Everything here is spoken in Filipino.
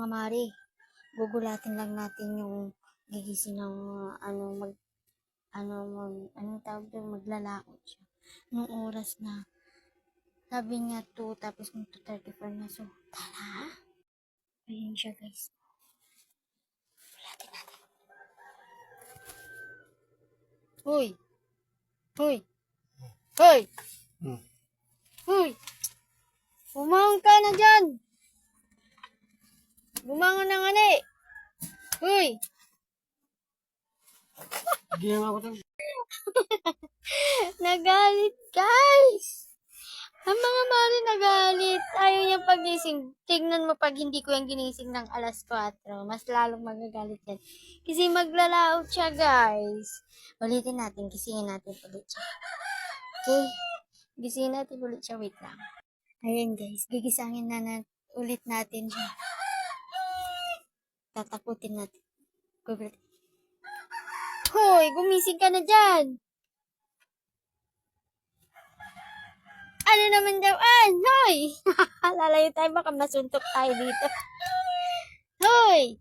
mga mari. Gugulatin lang natin yung gigising ng anong tawag doon, maglalakot siya. Nung oras na, sabi niya 2, tapos nung 2:34 na, so, tara. Ayun siya, guys. Gulatin natin. Hoy! Hoy! Hoy! Hoy! Bumangon ka na dyan! Bumangon na nga na eh! Hoy! Ginawa ko to. Nagalit, guys! Ang mga mari nagalit. Ayaw niyang pagising. Tingnan mo pag hindi ko yung ginising ng alas 4. Mas lalong magagalit yan. Kasi maglalaot siya, guys. Ulitin natin. Gisingin natin ulit siya. Okay? Gisingin natin ulit siya. Wait lang. Ayan, guys. Gigisangin ulit natin siya. Tatakutin natin. Gugulat. Hoy! Gumising ka na dyan! Ano naman daw? Hoy! Lalayo tayo, baka masuntok tayo dito. Hoy!